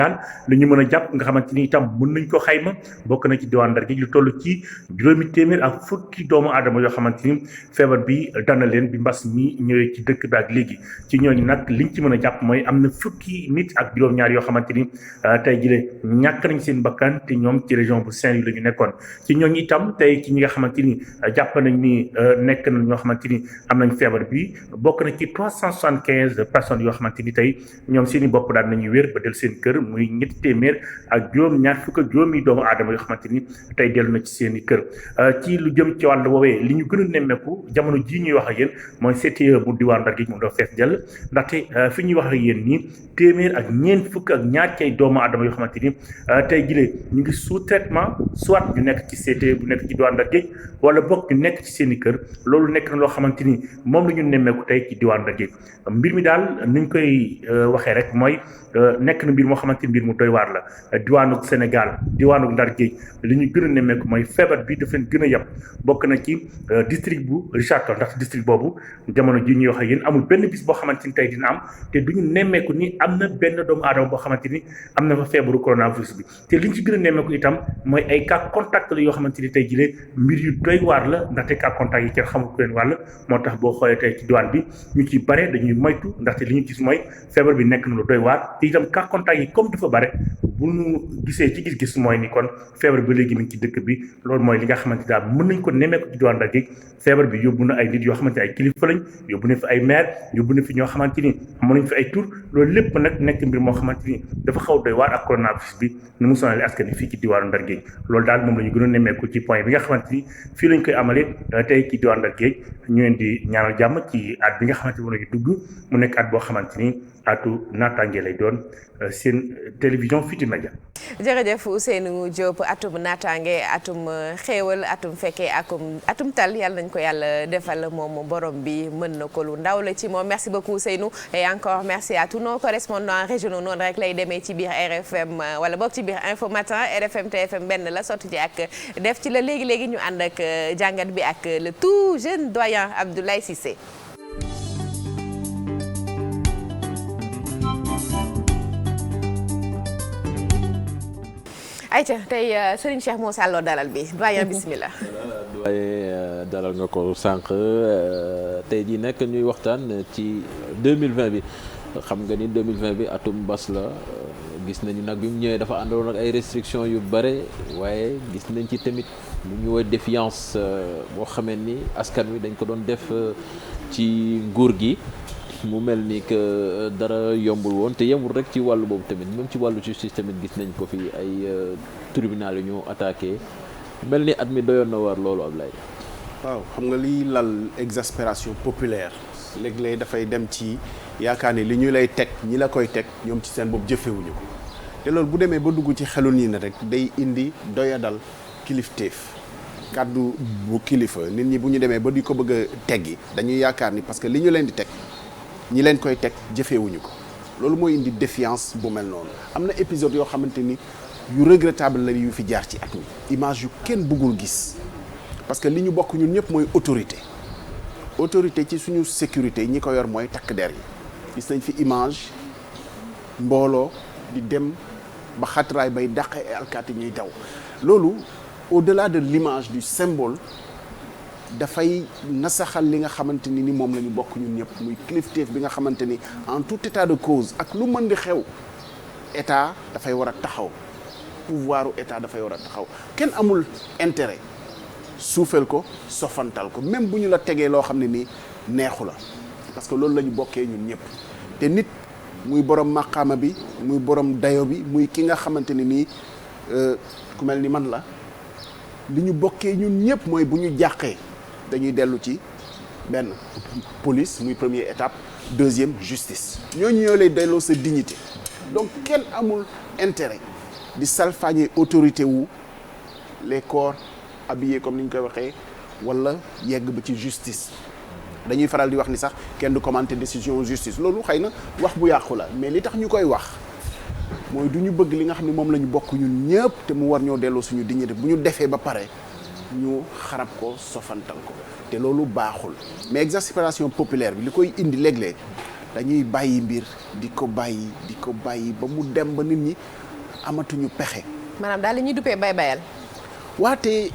daal li ñu mën a jàpp nga xamante ni itam mën nañ ko xayma bokk na ci diwaan Ndar gi lu toll ci juróomi téeméer ak fukki doomu aadama yoo xamante ni feebar bi dana leen bi mbas mi ñëwee ci dëkk bi ak léegi ci ñooñu nag liñ ci mën a jàpp mooy am na fukki nit ak juróom-ñaar yoo xamante ni tey jile ñàkk nañ seen bakkan te ñoom ci région bu Saint-Louis la ñu nekkoon ci ñooñu itam tey ci ñi nga xamante ni jàpp nañ ni nekk nañ ñoo xamante ni am nañ feebar bi bokk na ci 375 personnes yoo xamante ni tey ñoom seen i bopp daan nañu wér ba del seen kër muy ñetti téeméer ak juróom-ñaar fukk ak juróomi doomu aadama yoo xamante ni tey dellu na ci seen i kër ci lu jëm ci wàllu woowee li ñu gën a nemmeeku jamono jii ñuy wax ak yéen mooy CTE bu diwaan Ndar gi moom dafa fees dell ndaxte fi ñuy wax ak yéen nii téeméer ak ñeent fukk ak ñaar ci ay doomu aadama yoo xamante ni tey jile ñu ngi sous traitement soit ñu nekk ci CTE bu nekk ci diwaan Ndar géej wala bokk ñu nekk ci seen i kër loolu nekk na loo xamante ni moom la ñu nemmeeku tey ci diwaan Ndar géej mbir mi daal ni ñu koy waxee rek mooy nekk na mbir moo xamante ni mbir mu doy waar la diwaanu Sénégal diwaanu Ndar géej li ñu gën a nemmeeku mooy feebar bi daf leen gën a yab bokk na ci district bu Richard Toll ndax district boobu jamono ji ñuy wax ak yéen amul benn bis boo xamante ni tey dina am te duñu nemmeeku ni am na benn doomu aadama boo xamante ni am na fa feebaru coronavirus bi te li ñu ci gën a nemmeeku itam mooy ay cas contact la yoo xamante ni tey jii mbir yu doy waar la ndaxte cas contact yi kenn xamul ko leen wàll moo tax boo xoolee tey ci diwaan bi ñu ci bare dañuy moytu ndaxte li ñu gis mooy feebar bi nekk na lu doy waar te itam cas contact yi comme dafa bare bu ñu gisee ci gis-gis mooy ni kon feebar bi léegi mi ngi ci dëkk bi loolu mooy li nga xamante daal mën nañ ko nemmeeku ci diwaan Ndar gi feebar bi yóbbu na ay nit yoo xamante ay kilifa lañ yóbbu na fi ay maire yóbbu na fi ñoo xamante ni amoon nañ fi ay tur loolu lépp nag nekk mbir moo xamante ni dafa xaw doy waar ak coronavirus bi ni mu sonale askan wi fii ci diwaanu Ndar géej loolu daal moom la ñu gën a nemmeeku ci point bi nga xamante ni fii lañ koy amalee tey ci diwaanu Ndar géej ñu leen di ñaanal jàmm ci at bi nga xamante ni moom la ñu dugg mu nekk at boo xamante ni atu naataange lay doon seen télévision Futurs Médias. jërëjëf Ousseynou Diop atum naataange atum xéewal atum fekkee atum tal yàlla nañ ko yàlla defal moom borom bi mën na ko lu ndaw la ci moom merci beaucoup Ousseynou et encore merci à tous nos correspondants régionaux noonu rek lay demee ci biir RFM wala boog ci biir Info Matin RFM TFM benn la sotti ci ak def ci la léegi ñu ànd ak jàngat bi ak le tout jeune doyen Abdoulaye Cissé. ayca tey Serigne Cheikh moo sàlloo dalal bi doyen bismillah. doyen dalal nga ko sànq tey jii nag ñuy waxtaan ci 2020 bi xam nga ni 2020 bi atum mbas la gis nañu nag bi mu ñëwee dafa àndoon ak ay restrictions yu bare waaye gis nañ ci tamit lu ñu woowee défiance boo xamee ni askan wi dañ ko doon def ci nguur gi. mu mel ni que dara yombul woon te yemul rek ci wàllu boobu tamit même ci wàllu justice tamit gis nañ ko fi ay tribunal yu ñu attaqué mel ni at mi doyoon na war loolu Ablaye. waaw xam nga liy lal exaspération populaire léeg-léeg dafay dem ci yaakaar ni li ñu lay teg ñi la koy teg ñoom ci seen bopp jëfewuñu ko te loolu bu demee ba dugg ci xelu nii na rek day indi doyadal kilifteef kàddu bu kilifa nit ñi bu ñu demee ba di ko bëgg a teggi dañuy yaakaar ni parce que li ñu leen di teg ñi leen koy teg jëfeewuñu ko loolu mooy indi défiance bu mel noonu am na épisode yoo xamante ni yu regrettable la yu fi jaar ci at mi image yu kenn bëggul gis parce que li ñu bokk ñun ñëpp mooy autorité ci suñu sécurité ñi ko yor mooy takk der yi gis nañ fi image mbooloo di dem ba xatraay bay dàqe ay alkaati ñuy daw loolu au-delà de l'image du symbole dafay nasaxal li nga xamante ni moom la ñu bokk ñun ñëpp muy kilifteef bi nga xamante ni en tout état de cause ak lu mën di xew état dafay war a taxaw pouvoiru état dafay war a taxaw kenn amul intérêt suufeel ko sofantal ko même bu ñu la tegee loo xam ne nii neexu la parce que loolu la ñu bokkee ñun ñëpp te nit muy borom maqaama bi muy borom dayo bi muy ki nga xamante ni nii ku mel ni man la li ñu bokkee ñun ñëpp mooy bu ñu jàqee dañuy dellu ci benn police muy première étape deuxième justice ñooñu ñoo lay delloo sa dignité donc kenn amul intérêt di salfaañe autorité wu les corps habillés comme ni ñu koy waxee wala yegg ba ci justice dañuy faral di wax ni sax kenn du commenter décision justice loolu xëy na wax bu yàqu la mais li tax ñu koy wax mooy du ñu bëgg li nga xam ne moom la ñu bokk ñun ñëpp te mu war ñoo delloo suñu dignité bu ñu defee ba pare ñu xarab ko sofantal ko te loolu baaxul mais exaspération populaire bi li koy indi léeg-léeg dañuy bàyyi mbir di ko bàyyi ba mu dem ba nit ñi amatuñu pexe. maanaam daal li ñuy duppee bayal. waate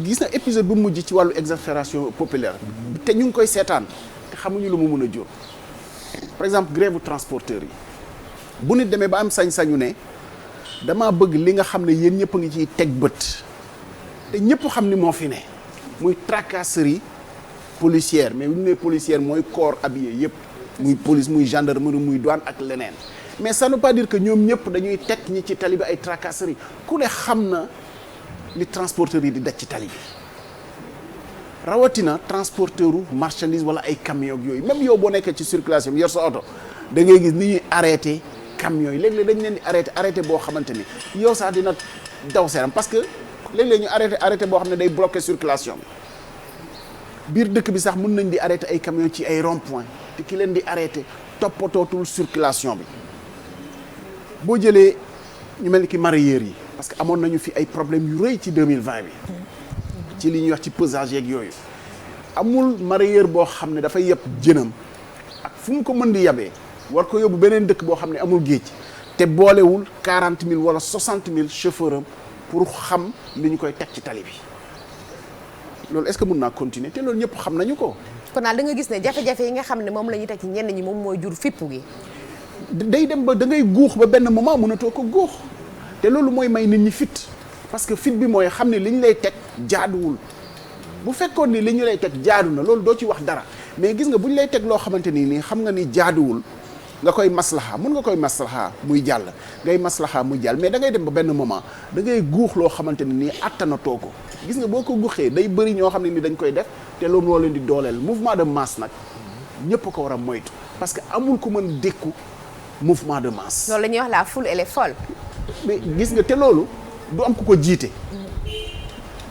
gis na épisode bu mujj ci wàllu exaspération populaire te ñu ngi koy seetaan te xamuñu lu mu mën a jur. par exemple grève bu transporteurs yi bu nit demee ba am sañ-sañu ne dama bëgg li nga xam ne yéen ñëpp a ngi ciy teg bët te ñëpp xam ni moo fi ne muy tracasserie policière mais bu ñu nee policière mooy corps habillé yëpp muy police muy gendarmerie muy douane ak leneen mais ça ne veut pas dire que ñoom ñëpp dañuy teg ñi ci tali bi ay tracasserie ku ne xam na li transporteurs yi di daj ci tali bi rawatina transporteur u marchandise wala ay camion ak yooyu même yow boo nekkee ci circulation bi yor sa oto da ngay gis ni ñuy arrêté camions yi léeg-léeg dañ leen di arrêté boo xamante ni yow sax dina daw seeram parce que léeg-léeg ñu arrêté boo xam ne day bloqué circulation bi biir dëkk bi sax mun nañ di arrêté ay camions ci ay rond point te ki leen di arrêté toppatootul circulation bi boo jëlee ñu mel ni ki mareyeurs yi parce que amoon nañu fi ay problèmes yu rëy ci 2020 bi ci li ñuy wax ci pesage yeeg yooyu amul mareyeur boo xam ne dafay yeb jënam ak fu mu ko mën di yabee war ko yóbbu beneen dëkk boo xam ne amul géej te boolewul 40 000 wala 60 000 chauffeur am pour xam li ñu koy teg ci tali bi loolu est-ce que mën naa continuer te loolu ñëpp xam nañu ko. kon daal da nga gis ne jafe-jafe yi nga xam ne moom la ñuy teg ci ñenn ñi moom mooy jur fippu gi. day dem ba da ngay guux ba benn moment mënatoo ko guux te loolu mooy may nit ñi fit parce que fit bi mooy xam ne li ñu lay teg jaaduwul bu fekkoon ni li ñu lay teg jaadu na loolu doo ci wax dara mais gis nga bu ñu lay teg loo xamante ni nii xam nga ni jaaduwul nga koy maslaxa mun nga koy maslaxa muy jàll ngay maslaxa muy jàll mais da ngay dem ba benn moment da ngay guux loo xamante ni nii attanatoo ko gis nga boo ko guuxee day bëri ñoo xam ne ni dañ koy def te loolu moo leen di dooleel mouvement de masse nag ñëpp a ko war a moytu parce que amul ku mën dékku mouvement de masse. loolu la ñuy wax la foule elle est folle. mais gis nga te loolu du am ku ko jiite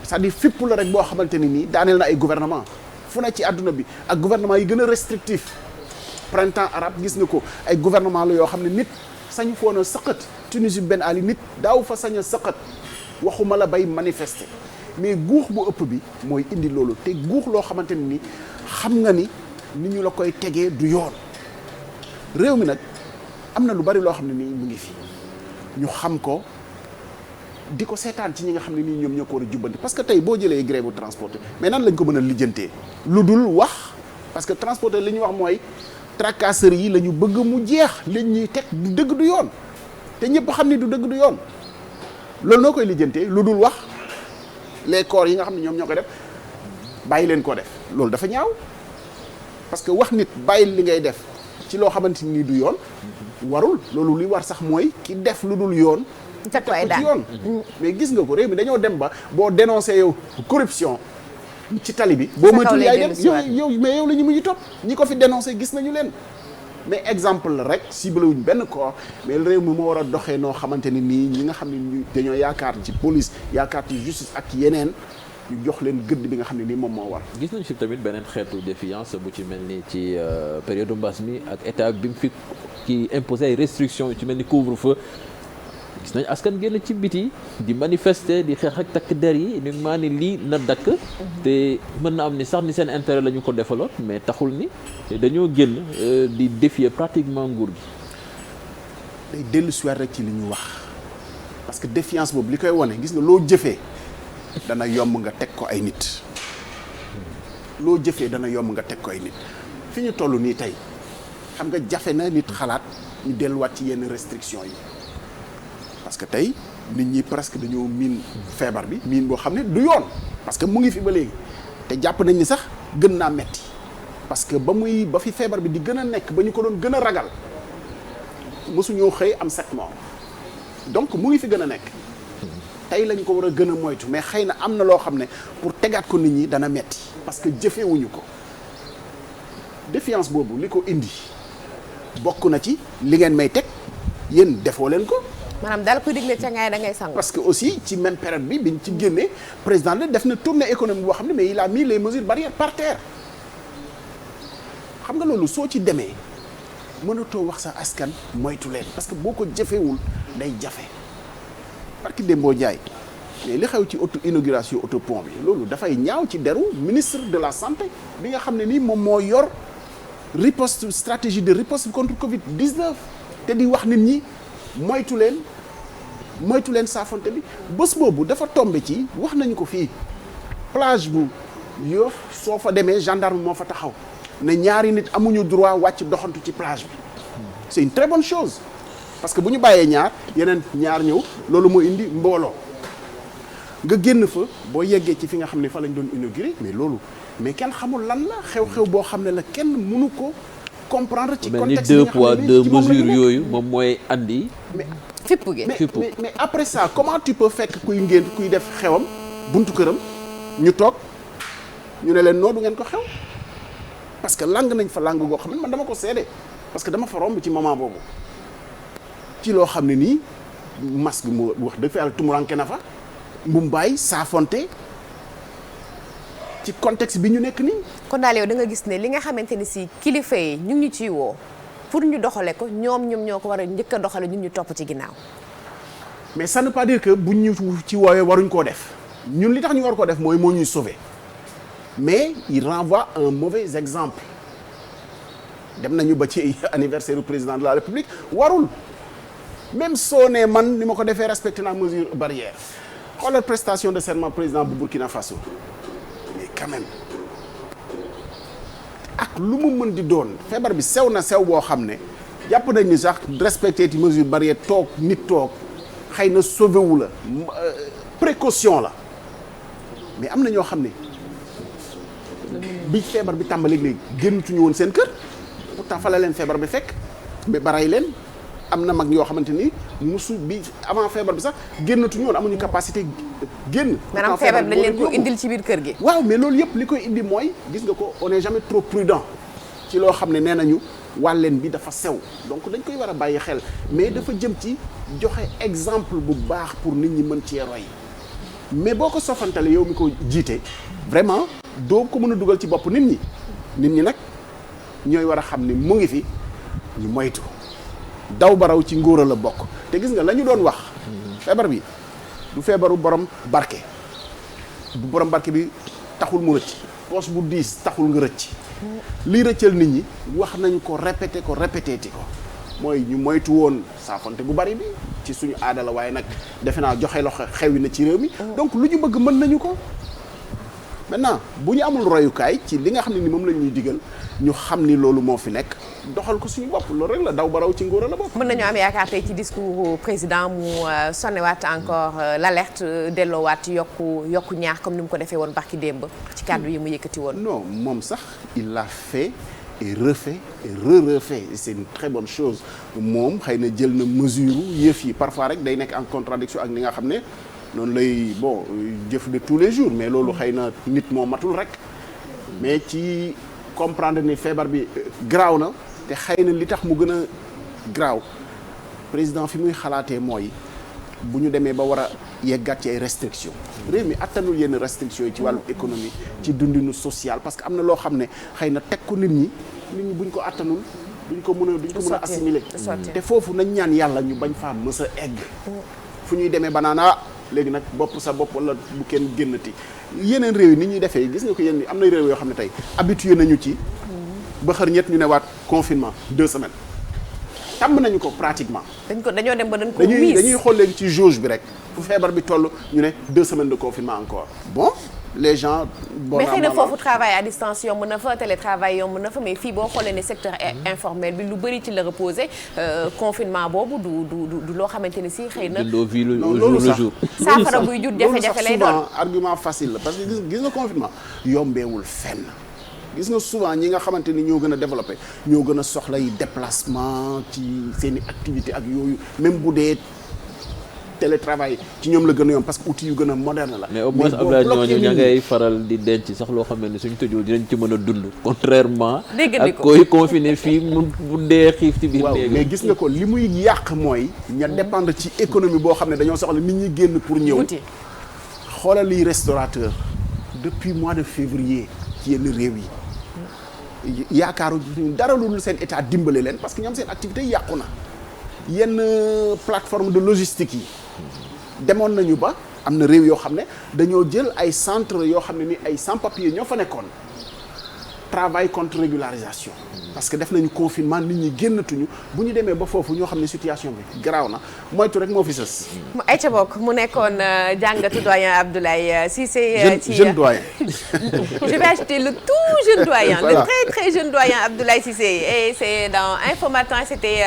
c'est-à-dire fipp la rek boo xamante ni nii daaneel na ay gouvernement fu ne ci àdduna bi ak gouvernement yi gën a restrictif printemps arabe gis nga ko ay gouvernement la yoo xam ne nit sañu foon a sëqat Tunisie Ben Ali nit daaw fa sañ a sëqat waxuma la bay manifester mais guux bu ëpp bi mooy indi loolu te guux loo xamante ni nii xam nga ni ñu la koy tegee du yoon réew mi nag am na lu bari loo xam ne nii mu ngi fi ñu xam ko di ko seetaan ci ñi nga xam ne nii ñoom ñoo ko war a jubbanti parce que tey boo jëlee grève bu transporteur mais nan lañ ko mën a lijjantee lu dul wax parce que transporteur li ñuy wax mooy tracasserie yi la ñu bëgg mu jeex li ñuy teg du dëgg du yoon te ñëpp xam ni du dëgg du yoon loolu noo koy lijjantee lu dul wax les corps yi nga xam ne ñoom ñoo ko def bàyyi leen ko def loolu dafa ñaaw parce que wax nit bàyyi li ngay def ci loo xamante ni du yoon warul loolu li war sax mooy ki def lu dul yoon teg ko ci yoon mais gis nga ko réew mi dañoo dem ba boo dénoncé yow corruption ci tali bi boo moytul yaay dem yow mais yow la ñu mujj topp ñi ko fi dénoncé gis nañu leen mais exemple la rek ciblé wuñ benn corps mais réew mi moo war a doxee noo xamante ni nii ñi nga xam ne ñu dañoo yaakaar ci police yaakaar ci justice ak yeneen ñu jox leen gëdd bi nga xam ne nii moom moo war. gis nañ fi tamit beneen xeetu défiance bu ci mel ni ci période mbas mi ak état bi mu fi ki imposé ay restrictions yu ci mel ni couvre-feu gis nañ askan génn ci biti di manifester di xeex ak takk der yi ni maa ni lii na dakk te mën na am ni sax ni seen intérêt la ñu ko defaloon mais taxul ni dañoo génn di défier pratiquement nguur gi. day dellu si waat rek ci li ñu wax parce que défiance boobu li koy wane gis nga loo jëfee dana yomb nga teg ko ay nit loo jëfee dana yomb nga teg ko ay nit fi ñu toll nii tey xam nga jafe na nit xalaat ñu delluwaat ci yenn restrictions yi parce que tey nit ñi presque dañoo miin feebar bi miin boo xam ne du yoon parce que mu ngi fi ba léegi te jàpp nañ ni sax gën naa metti parce que ba fi feebar bi di gën a nekk ba ñu ko doon gën a ragal mësuñoo xëy am 7 morts donc mu ngi fi gën a nekk tey lañ ko war a gën a moytu mais xëy na am na loo xam ne pour tegaat ko nit ñi dana metti parce que jëfewuñu ko défiance boobu li ko indi bokk na ci li ngeen may teg yéen defoo leen ko. maanaam daal kuy digle ca ngaay da ngay sangu. parce que aussi ci même période bi biñ ci génnee président la def na tournée économique boo xam ne mais il a mis les mesures barrières par terre xam nga loolu soo ci demee mënatoo wax sa askan moytu leen parce que boo ko jëfewul day jafe parce que Dembo Ndiaye mais li xew ci inauguration autopont bi loolu dafay ñaaw ci deru ministre de la santé bi nga xam ne nii moom moo yor riposte stratégie de riposte contre Covid-19 te di wax nit ñi moytu leen saafonte bi bés boobu dafa tombé ci wax nañu ko fii plage bu Yoff soo fa demee gendarme moo fa taxaw ne ñaari nit amuñu droit wàcc doxantu ci plage bi c'est une très bonne chose parce que bu ñu bàyyee yeneen ñaar ñëw loolu moo indi mbooloo nga génn fa boo yeggee ci fi nga xam ne fa lañ doon inauguré mais kenn xamul lan la xew-xew boo xam ne la kenn mënu ko comprendre ci contexte mel ni 2 poids 2 mesures yooyu moom mooy andi. mais après ça comment tu peux fekk kuy def xewam buntu këram ñu toog ñu ne leen noo du ngeen ko xew parce que lang nañ fa lang goo xam ne man dama ko seede parce que dama fa romb ci moment boobu ci loo xam ne nii masque mu wax dëgg fa yàlla tumuranke na fa mbumbaay saafonte ci contexte bi ñu nekk nii. kon daal yow da nga gis ne li nga xamante ni si kilifa yi ñu ngi ciy woo pour ñu doxale ko ñoom ñoo ko war a njëkk a doxale ñun ñu topp ci ginnaaw. mais ça ne veut pas dire que buñ ñu ci woowee waruñ koo def ñun li tax ñu war koo def mooy moo ñuy sauver mais il renvoie un mauvais exemple dem nañu ba ci anniversaire du président de la République warul même soo nee man ni ma ko defee respecté naa mesure barrière xoolal prestation de serment président bu Burkina Faso. quand même ak lu mu mën di doon feebar bi sew na sew boo xam ne jàpp nañ ni sax respecté ci mesure barrière toog nit toog xëy na sauvé wu la précaution la mais am na ñoo xam ne bi feebar bi tàmbali léegi génnutuñu woon seen kër pourtant fa la leen feebar bi fekk mais baray leen am na mag yoo xamante ni musu bi avant feebar bi sax génnatuñu woon amuñu capacité génn. maanaam feebar bi dañ leen ko indil ci biir kër gi. waaw mais loolu yëpp li koy indi mooy gis nga ko on n'est jamais trop prudent ci loo xam ne nee nañu wàlleen bi dafa sew donc dañ koy war a bàyyi xel mais dafa jëm ci joxe exemple bu baax pour nit ñi mën cee roy mais boo ko sofantale yow mi ko jiite vraiment doo ko mën a dugal ci bopp nit ñi nag ñooy war a xam ne mu ngi fi ñu moytu. daw baraw ci ngóora la bokk te gis nga la ñu doon wax feebar bi du feebaru borom barke bu borom barke bi taxul mu rëcc poche bu diis taxul nga rëcc lii rëccal nit ñi wax nañu ko répété ti ko mooy ñu moytu woon saafonte bu bari bi ci suñu aada la waaye nag defe naa joxe loxo xewi na ci réew mi donc lu ñu bëgg mën nañu ko maintenant bu ñu amul royukaay ci li nga xam ne ni moom la ñuy digal ñu xam ni loolu moo fi nekk doxal ko suñu bopp loolu rek la daw baraw ci ngóor la bopp. mën nañu am yaakaar tey ci discours président mu sonnewaat encore l'alerte delloowaat yokku ñaax comme ni mu ko defee woon barki démb ci kàddu yi mu yëkkati woon. non moom sax il l'a fait et refait et refait et c'est une très bonne chose moom xëy na jël na mesure yëf yi parfois rek day nekk en contradiction ak ni nga xam ne noonu lay jëf de tous les jours mais loolu xëy na nit moo matul rek mais ci comprendre ni feebar bi graaw na te xëy na li tax mu gën a graaw président fi muy xalaatee mooy bu ñu demee ba war a yeggaat ci ay restrictions réew mi attanul yenn restrictions yi ci wàllu économie ci dundinu social parce que am na loo xam ne xëy na teg ko nit ñi buñ ko attanul duñ ko mën a assimiler te foofu nañ ñaan yàlla ñu bañ faa mës a egg fu ñuy demee ba naan léegi nag bopp sa bopp wala bu kenn génnati yeneen réew yi ni ñuy defee gis nga ko yéen am na réew yoo xam ne tey habitué nañu ci ba xër ñett ñu ne waat confinement 2 semaines tàmm nañu ko pratiquement. dañoo dem ba dañ ko miis dañuy xool léegi ci jauge bi rek fu feebar bi toll ñu ne 2 semaines de confinement encore bon les gens. mais xëy na foofu travail à distance yomb na fa télétravail yomb na fa mais fii boo xoolee ne secteur informel bi lu bëri ci la reposé confinement boobu du loo xamante ni si xëy na. loolu sax saafara buy jur jafe-jafe lay doon souvent argument facile la parce que gis nga confinement yombeewul fenn. gis nga souvent ñi nga xamante ni ñoo gën a développé ñoo gën a soxla yi déplacement ci seeni activité ak yooyu même bu dee télétravail ci ñoom la gën a yomb parce que outil yu gën a moderne la. mais au moins Abdoulaye ñooñu ña ngay faral di denc sax loo xam ne suñ tëjoo dinañ ci mën a dund. contrairement ak koy confiné fii mu dee xiif ci biir. waaw mais gis nga ko li muy yàq mooy. ña dépendre ci économie boo xam ne dañoo soxla nit ñi génn pour ñëw. xoolal liy restaurateur depuis mois de février ci yenn réew yi. yaakaaru dara lu dul seen état dimbale leen parce que ñoom seen activité yàqu na yenn plateforme de logistique yi demoon nañu ba am na réew yoo xam ne dañoo jël ay centre yoo xam ne ni ay sans papier ñoo fa nekkoon travail contre régularisation parce que def nañu confinement nit ñi génnatuñu bu ñu demee ba foofu ñoo xam ne situation bi garaaw na moytu rek moo fi sës. ay ca bokk mu nekkoon jàngatu doyen Abdoulaye Cissé. jeune doyen. je vais ajouter le tout jeune doyen. Voilà. Le très très jeune doyen Abdoulaye Cissé et c'est dans Info Matin c'était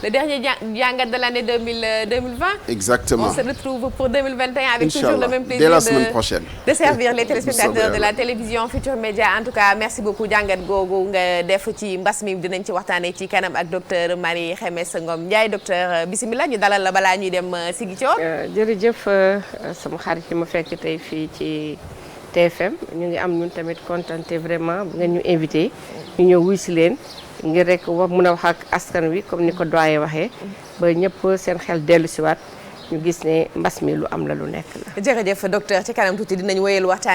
le dernier jàngat de l'année 2020. Exactement. On se retrouve pour 2021 avec Inch'Allah. toujours le même plaisir dès la semaine prochaine. de servir les téléspectateurs de la télévision Futurs Médias. En tout cas merci beaucoup jàngat googu nga def ci mbas mi dinañ ci waxtaanee ci kanam ak docteur Marie Khemesse Ngom Ndiaye docteur bisimilah ñu dalal la balaa ñuy dem Ziguinchor. jërëjëf sama xarit yi ma fekk tey fii ci TFM ñu ngi am ñun tamit contenté vraiment bu ngeen ñu invité ñu ñëw wuy si leen ngir rek mën a wax ak askan wi comme ni ko doyen waxee ba ñëpp seen xel dellu si waat ñu gis ne mbas mi lu am la lu nekk la. jërëjëf docteur ci kanam tuuti dinañ wéyal waxtaan